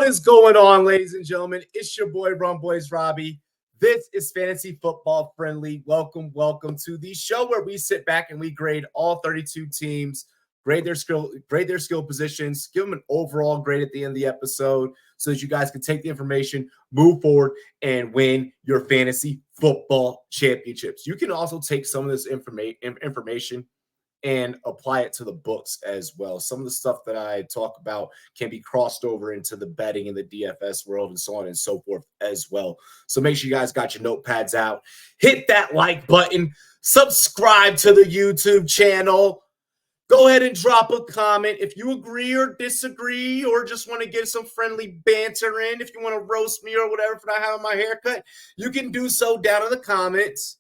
What is going on, ladies and gentlemen? It's your boy RumboyzRobbie. This is Fantasy Football Friendly. Welcome to the show where we sit back and we grade all 32 teams, grade their skill positions, give them an overall grade at the end of the episode so that you guys can take the information, move forward, and win your fantasy football championships. You can also take some of this information and apply it to the books as well. Some of the stuff that I talk about can be crossed over into the betting and the DFS world and so on and so forth as well. So make sure you guys got your notepads out. Hit that like button. Subscribe to the YouTube channel. Go ahead and drop a comment if you agree or disagree or just want to get some friendly banter in. If you want to roast me or whatever for not having my haircut, you can do so down in the comments.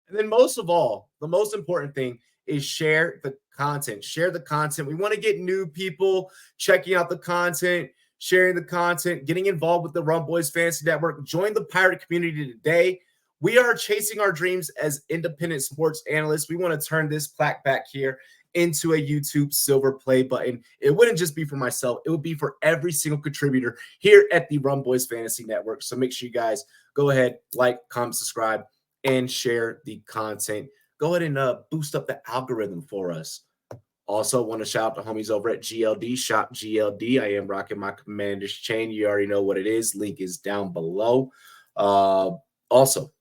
And then most of all, the most important thing is share the content. Share the content. We want to get new people checking out the content, sharing the content, getting involved with the Rumboyz Fantasy Network. Join the pirate community today. We are chasing our dreams as independent sports analysts. We want to turn this plaque back here into a YouTube silver play button. It wouldn't just be for myself. It would be for every single contributor here at the Rumboyz Fantasy Network. So make sure you guys go ahead, like, comment, subscribe, and share the content. Go ahead and boost up the algorithm for us. Also, want to shout out to homies over at GLD, Shop GLD. I am rocking my Commander's chain. You already know what it is. Link is down below. Also,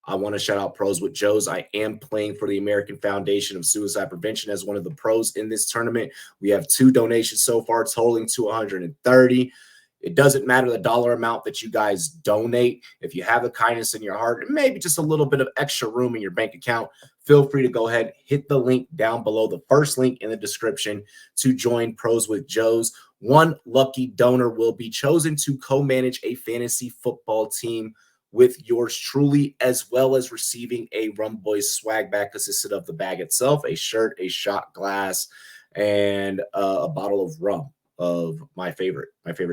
I want to shout out Pros with Joe's. I am playing for the American Foundation of Suicide Prevention as one of the pros in this tournament. We have 2 donations so far, totaling to 130. It doesn't matter the dollar amount that you guys donate. If you have the kindness in your heart and maybe just a little bit of extra room in your bank account, feel free to go ahead, hit the link down below, the first link in the description to join Pros with Joe's. One lucky donor will be chosen to co-manage a fantasy football team with yours truly, as well as receiving a Rumboyz swag bag consisted of the bag itself, a shirt, a shot glass, and a bottle of rum of my favorite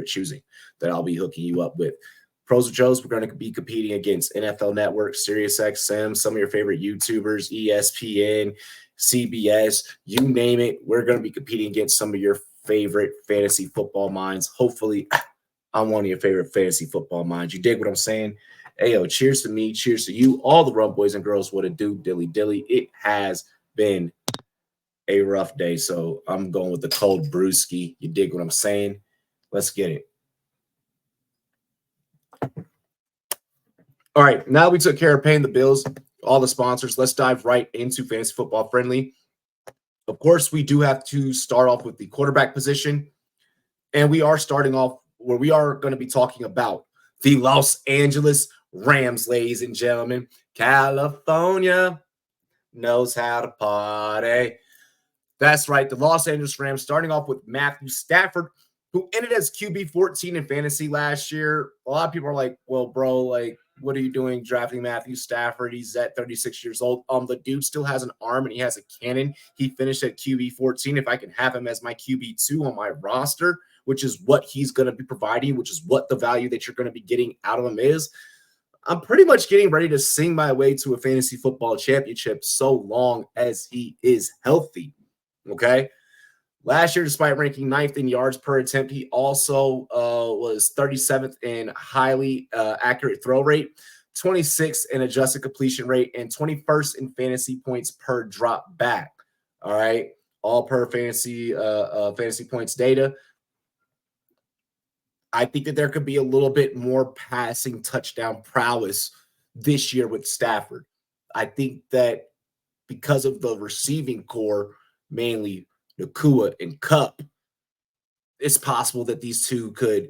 choosing that I'll be hooking you up with. Pros with Joe's, we're going to be competing against NFL Network, SiriusXM, some of your favorite YouTubers, ESPN, CBS, you name it. We're going to be competing against some of your favorite fantasy football minds. Hopefully, I'm one of your favorite fantasy football minds. You dig what I'm saying? Hey, yo, cheers to me. Cheers to you. All the Rum boys and girls, what it do, dilly dilly. It has been a rough day, so I'm going with the cold brewski. You dig what I'm saying? Let's get it. All right, now we took care of paying the bills, all the sponsors. Let's dive right into Fantasy Football Friendly. Of course, we do have to start off with the quarterback position, and we are starting off where we are going to be talking about the Los Angeles Rams, ladies and gentlemen. California knows how to party. That's right, the Los Angeles Rams, starting off with Matthew Stafford, who ended as QB 14 in fantasy last year. A lot of people are like, well, bro, like, what are you doing drafting Matthew Stafford? He's at 36 years old. The dude still has an arm and he has a cannon. He finished at QB 14. If I can have him as my QB 2 on my roster, which is what he's going to be providing, which is what the value that you're going to be getting out of him is, I'm pretty much getting ready to sing my way to a fantasy football championship so long as he is healthy. Okay. Last year, despite ranking 9th in yards per attempt, he also was 37th in highly accurate throw rate, 26th in adjusted completion rate, and 21st in fantasy points per drop back. All right. All per fantasy points data. I think that there could be a little bit more passing touchdown prowess this year with Stafford. I think that because of the receiving core, mainly Nakua and Kupp, it's possible that these two could,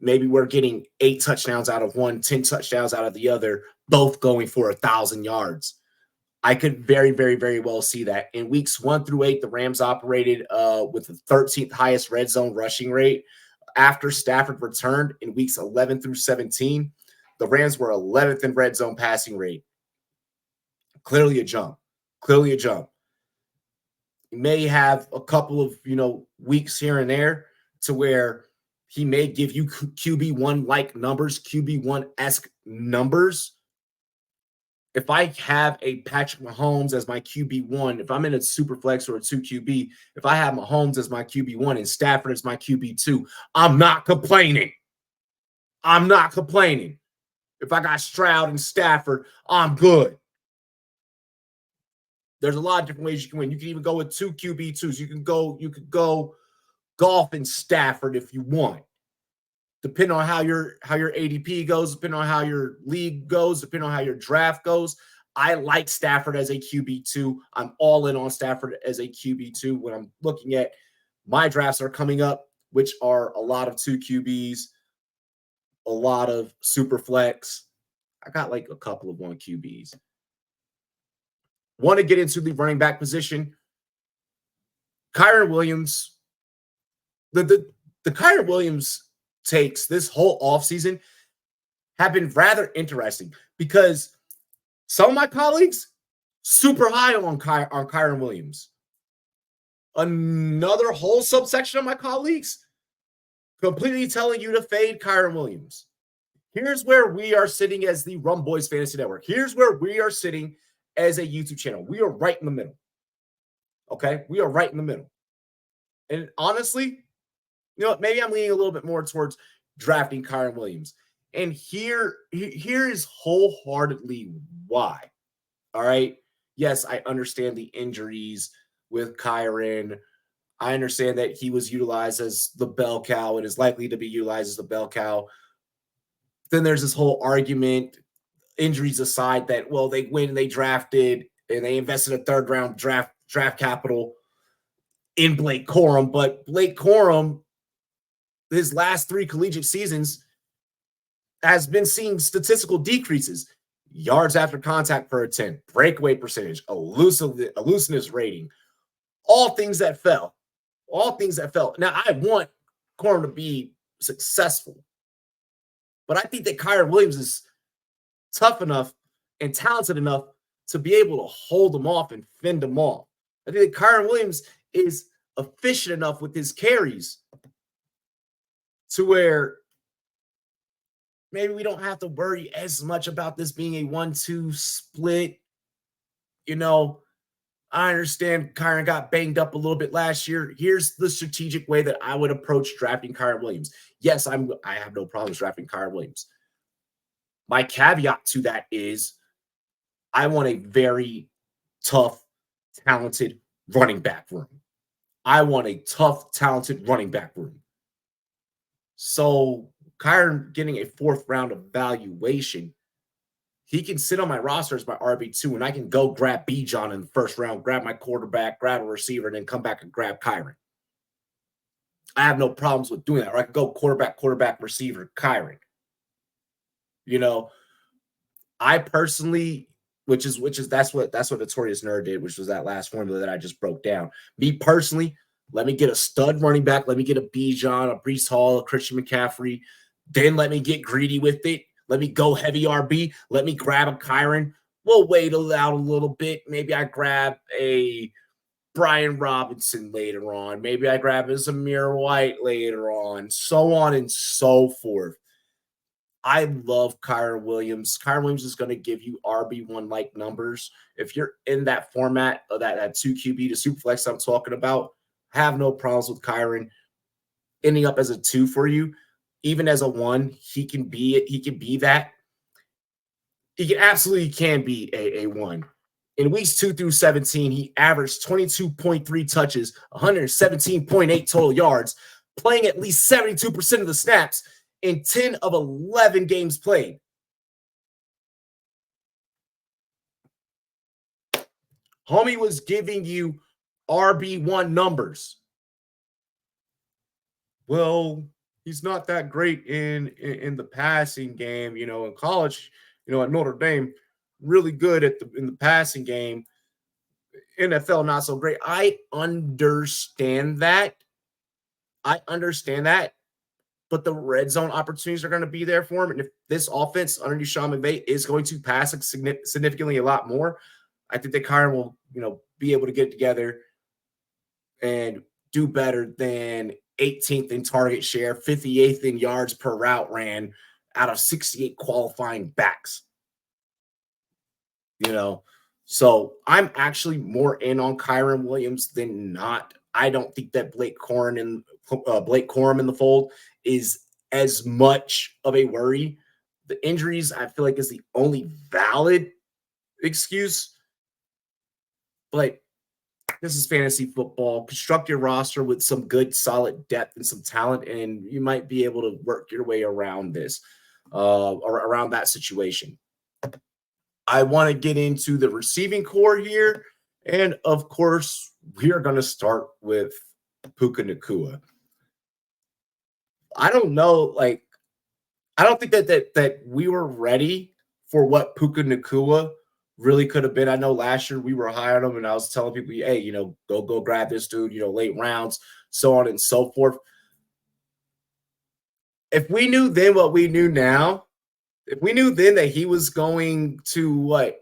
maybe we're getting 8 touchdowns out of one, 10 touchdowns out of the other, both going for 1,000 yards. I could very, very, very well see that. In weeks 1 through 8, the Rams operated with the 13th highest red zone rushing rate. After Stafford returned in weeks 11 through 17, the Rams were 11th in red zone passing rate. Clearly a jump. Clearly a jump. He may have a couple of, weeks here and there to where he may give you QB1-like numbers, QB1-esque numbers. if I have a Patrick Mahomes as my QB1, if I'm in a super flex or a 2 QB, if I have Mahomes as my QB1 and Stafford as my QB2, I'm not complaining. I'm not complaining. If I got Stroud and Stafford, I'm good. There's a lot of different ways you can win. You can even go with 2 QB2s. You could go Golf and Stafford if you want. Depending on how your ADP goes, depending on how your league goes, depending on how your draft goes. I like Stafford as a QB2. I'm all in on Stafford as a QB2 when I'm looking at my drafts are coming up, which are a lot of 2 QBs, a lot of super flex. I got like a couple of 1 QBs. Want to get into the running back position. Kyren Williams, the Kyren Williams takes this whole offseason have been rather interesting because some of my colleagues super high on Kyren Williams. Another whole subsection of my colleagues completely telling you to fade Kyren Williams. Here's where we are sitting as the Rumboyz Fantasy Network. Here's where we are sitting as a YouTube channel. We are right in the middle. Okay? We are right in the middle. And honestly, you know what? Maybe I'm leaning a little bit more towards drafting Kyren Williams. And here is wholeheartedly why. All right? Yes, I understand the injuries with Kyren. I understand that he was utilized as the bell cow and is likely to be utilized as the bell cow. Then there's this whole argument, injuries aside, that, well, they went and they drafted and they invested a third-round draft capital in Blake Corum. But Blake Corum, his last 3 collegiate seasons, has been seeing statistical decreases. Yards after contact per attempt, breakaway percentage, elusiveness rating, all things that fell. All things that fell. Now, I want Corum to be successful, but I think that Kyren Williams is tough enough and talented enough to be able to hold them off and fend them off. I think that Kyren Williams is efficient enough with his carries to where maybe we don't have to worry as much about this being a 1-2 split. You know, I understand Kyren got banged up a little bit last year. Here's the strategic way that I would approach drafting Kyren Williams. Yes, I have no problems drafting Kyren Williams. My caveat to that is I want a very tough, talented running back room. I want a tough, talented running back room. So Kyren getting a 4th round evaluation, he can sit on my roster as my RB2, and I can go grab Bijan in the 1st round, grab my quarterback, grab a receiver, and then come back and grab Kyren. I have no problems with doing that. Or I can go quarterback, receiver, Kyren. You know, I personally, that's what Notorious Nerd did, which was that last formula that I just broke down. Me personally, let me get a stud running back. Let me get a Bijan, a Breece Hall, a Christian McCaffrey. Then let me get greedy with it. Let me go heavy RB. Let me grab a Kyren. We'll wait out a little bit. Maybe I grab a Brian Robinson later on. Maybe I grab a Zamir White later on. So on and so forth. I love Kyren Williams. Kyren Williams is going to give you RB1-like numbers. If you're in that format of that 2 QB to super flex I'm talking about, have no problems with Kyren ending up as a 2 for you. Even as a 1, he can be it. He can be that. He absolutely can be a 1. In weeks 2 through 17, he averaged 22.3 touches, 117.8 total yards, playing at least 72% of the snaps in 10 of 11 games played. Homie was giving you RB1 numbers. Well, he's not that great in the passing game, you know, in college, you know, at Notre Dame, really good in the passing game. NFL, not so great. I understand that. But the red zone opportunities are going to be there for him. And if this offense underneath Sean McVay is going to pass significantly a lot more, I think that Kyren will, you know, be able to get together and do better than 18th in target share, 58th in yards per route ran out of 68 qualifying backs. you know. So I'm actually more in on Kyron Williams than not. I don't think that Blake Corum in the fold is as much of a worry. The injuries, I feel like, is the only valid excuse. But this is fantasy football. Construct your roster with some good, solid depth and some talent, and you might be able to work your way around this, or around that situation. I want to get into the receiving core here. And of course, we are going to start with Puka Nacua. I don't know, like, I don't think that we were ready for what Puka Nacua really could have been. I know last year we were high on him, and I was telling people, hey, go grab this dude, late rounds, so on and so forth. If we knew then what we knew now, if we knew then that he was going to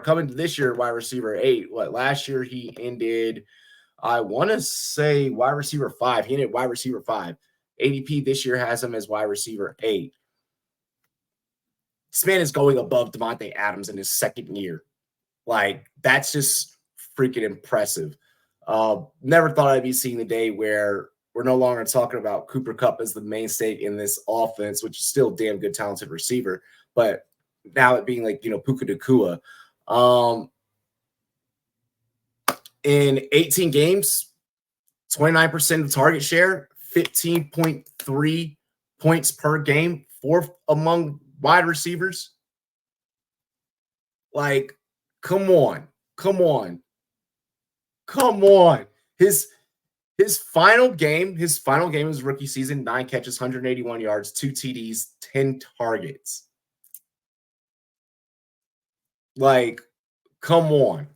coming to this year, wide receiver 8, last year he ended, I want to say wide receiver 5. He ended wide receiver 5. ADP this year has him as wide receiver 8. This man is going above Devontae Adams in his second year. Like, that's just freaking impressive. Never thought I'd be seeing the day where we're no longer talking about Cooper Kupp as the mainstay in this offense, which is still a damn good, talented receiver. But now it being like, Puka Nacua. In 18 games, 29% of target share, 15.3 points per game, 4th among wide receivers. Like, come on. His final game was rookie season, 9 catches, 181 yards, 2 TDs, 10 targets. Like, come on.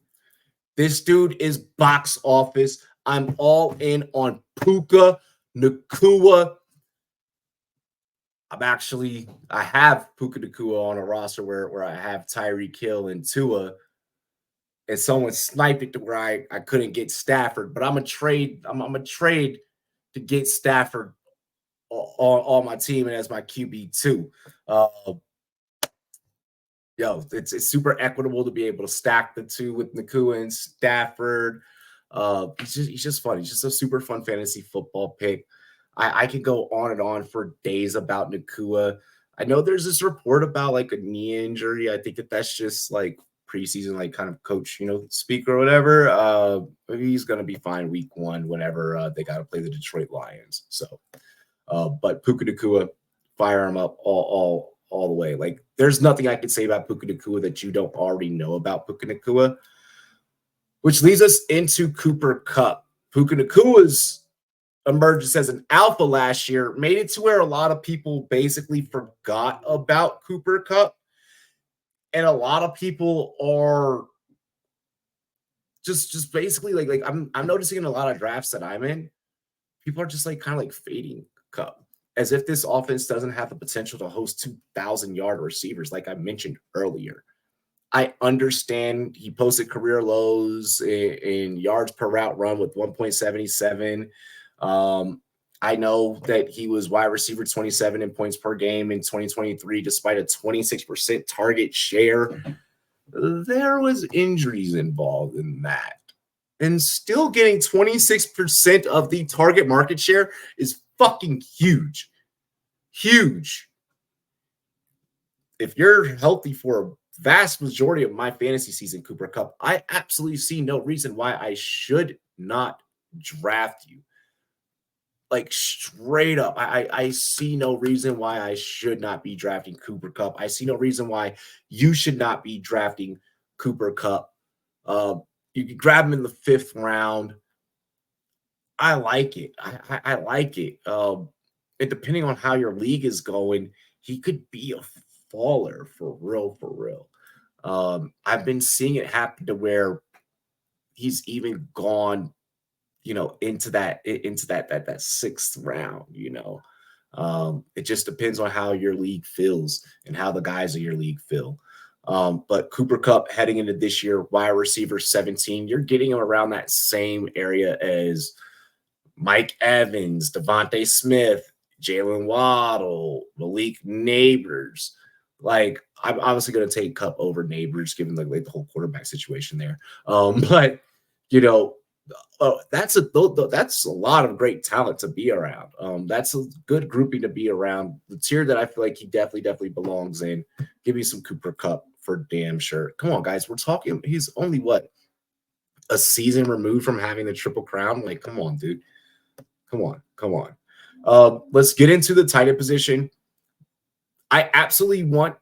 This dude is box office. I'm all in on Puka Nacua. I have Puka Nacua on a roster where I have Tyreek Hill and Tua, and someone sniped it to where I couldn't get Stafford, but I'm a trade to get Stafford on my team and as my QB too. It's super equitable to be able to stack the two with Nacua and Stafford. He's just fun. He's just a super fun fantasy football pick. I could go on and on for days about Nacua. I know there's this report about like a knee injury. I think that's just like preseason, like kind of coach, speak or whatever. Maybe he's going to be fine week 1 whenever they got to play the Detroit Lions. So, but Puka Nacua, fire him up all the way. Like, there's nothing I can say about Puka Nacua that you don't already know about Puka Nacua, which leads us into Cooper Kupp. Puka Nacua's emergence as an alpha last year made it to where a lot of people basically forgot about Cooper Kupp. And a lot of people are just basically like I'm noticing in a lot of drafts that I'm in, people are just like kind of like fading Kupp, as if this offense doesn't have the potential to host 2,000-yard receivers, like I mentioned earlier. I understand he posted career lows in yards per route run with 1.77. I know that he was wide receiver 27 in points per game in 2023, despite a 26% target share. There was injuries involved in that. And still getting 26% of the target market share is fucking huge. Huge. If you're healthy for a vast majority of my fantasy season, Cooper Kupp, I absolutely see no reason why I should not draft you. Like, straight up, I see no reason why I should not be drafting Cooper Kupp. I see no reason why you should not be drafting Cooper Kupp. You can grab him in the 5th round. I like it. I like it. And depending on how your league is going, he could be a faller for real. I've been seeing it happen to where he's even gone, into that 6th round. It just depends on how your league feels and how the guys in your league feel. But Cooper Kupp heading into this year, wide receiver 17, you're getting him around that same area as Mike Evans, Devontae Smith, Jalen Waddle, Malik Neighbors. Like, I'm obviously going to take Cup over Neighbors, given the whole quarterback situation there. But that's a lot of great talent to be around. That's a good grouping to be around. The tier that I feel like he definitely belongs in. Give me some Cooper Cup for damn sure. Come on, guys. We're talking. He's only a season removed from having the Triple Crown. Like, come on, dude. Come on. Let's get into the tight end position. I absolutely want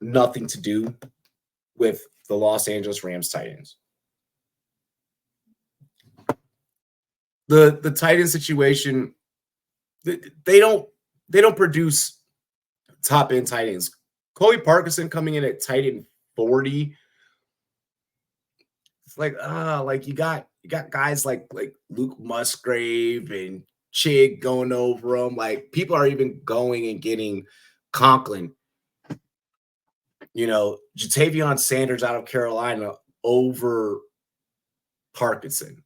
nothing to do with the Los Angeles Rams tight ends. The tight end situation, they don't produce top end tight ends. Colby Parkinson coming in at tight end 40. It's like you got guys like Luke Musgrave and Chig going over them. Like, people are even going and getting Conklin, Jatavion Sanders out of Carolina over Parkinson.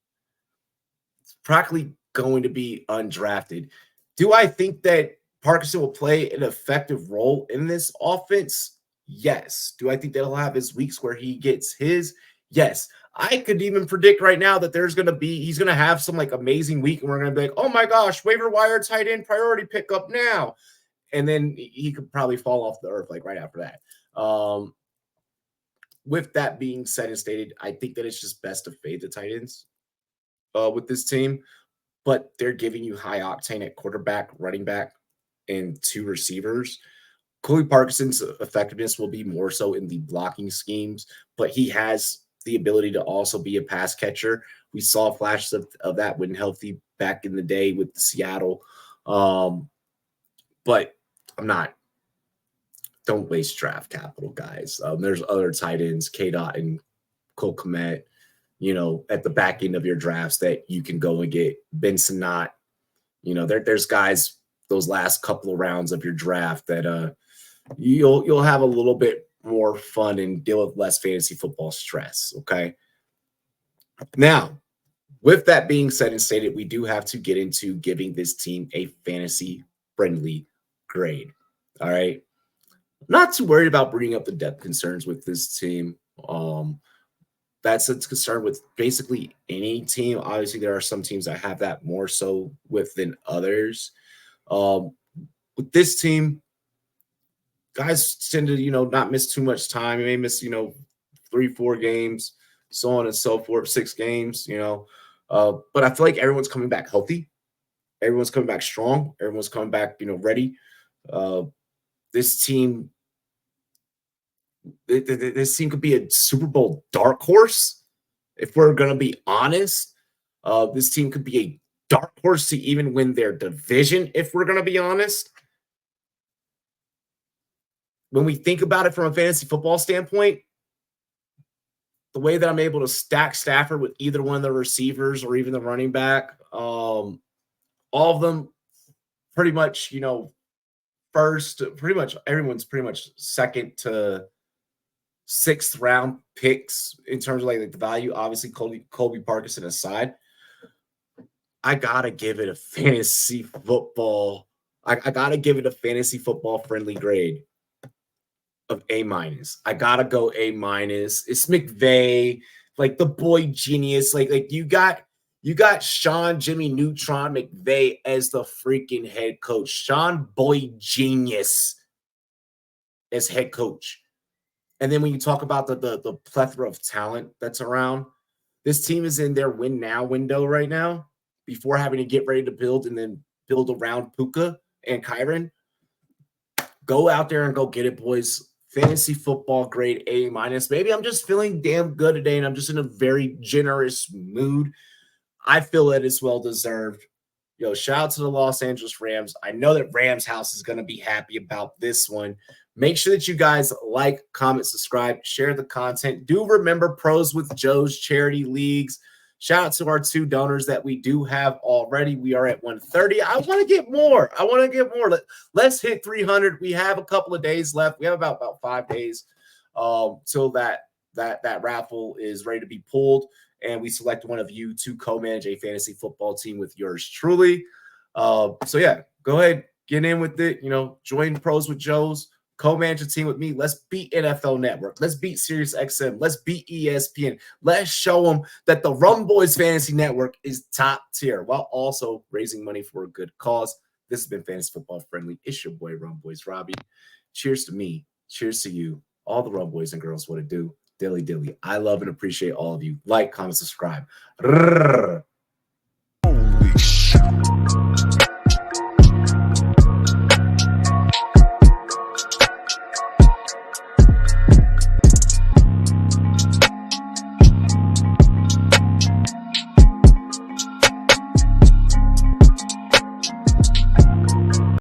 It's practically going to be undrafted. Do I think that Parkinson will play an effective role in this offense? Yes. Do I think that he'll have his weeks where he gets his? Yes. I could even predict right now that he's going to have some amazing week, and we're going to be like, oh my gosh, waiver wire tight end priority pickup now. And then he could probably fall off the earth right after that. With that being said and stated, I think that it's just best to fade the tight ends with this team, but they're giving you high octane at quarterback, running back, and 2 receivers. Colby Parkinson's effectiveness will be more so in the blocking schemes, but he has the ability to also be a pass catcher. We saw flashes of that when healthy back in the day with Seattle. But don't waste draft capital, guys. There's other tight ends, K-Dot and Cole Kmet, at the back end of your drafts that you can go and get. Benson Knott. There's guys those last couple of rounds of your draft that you'll have a little bit more fun and deal with less fantasy football stress. Okay. Now, with that being said and stated, we do have to get into giving this team a fantasy friendly grade. All right. Not too worried about bringing up the depth concerns with this team. That's a concern with basically any team. Obviously, there are some teams that have that more so with than others. With this team, guys tend to, not miss too much time. You may miss, 3-4 games, so on and so forth, 6 games, but I feel like everyone's coming back healthy. Everyone's coming back strong. Everyone's coming back, ready. This team could be a Super Bowl dark horse. If we're going to be honest, this team could be a dark horse to even win their division. If we're going to be honest, when we think about it from a fantasy football standpoint, the way that I'm able to stack Stafford with either one of the receivers or even the running back, all of them pretty much, first, pretty much everyone's pretty much second to 6th round picks in terms of the value. Obviously, Colby Parkinson aside, I gotta give it a fantasy football. I gotta give it a fantasy football friendly grade of A-. I gotta go A-. It's McVay, the boy genius. You got Sean Jimmy Neutron McVay as the freaking head coach. Sean Boy Genius as head coach. And then when you talk about the plethora of talent that's around, this team is in their win now window right now before having to get ready to build and then build around Puka and Kyron. Go out there and go get it, boys. Fantasy football grade A-. Maybe I'm just feeling damn good today and I'm just in a very generous mood. I feel that it's well deserved. Shout out to the Los Angeles Rams. I know that Rams House is going to be happy about this one. Make sure that you guys like, comment, subscribe, share the content. Do remember Pros with Joe's charity leagues. Shout out to our 2 donors that we do have already. We are at 130. I want to get more. Let's hit 300. We have a couple of days left. We have about 5 days till that raffle is ready to be pulled. And we select one of you to co-manage a fantasy football team with yours truly. So yeah, go ahead, get in with it. Join Pros with Joe's. co-manage a team with me. Let's beat NFL Network. Let's beat SiriusXM. Let's beat ESPN. Let's show them that the Rumboyz Fantasy Network is top tier while also raising money for a good cause. This has been Fantasy Football Friendly. It's your boy, RumboyzRobbie. Cheers to me. Cheers to you. All the Rumboys and girls, what it do. Dilly dilly. I love and appreciate all of you. Like, comment, subscribe.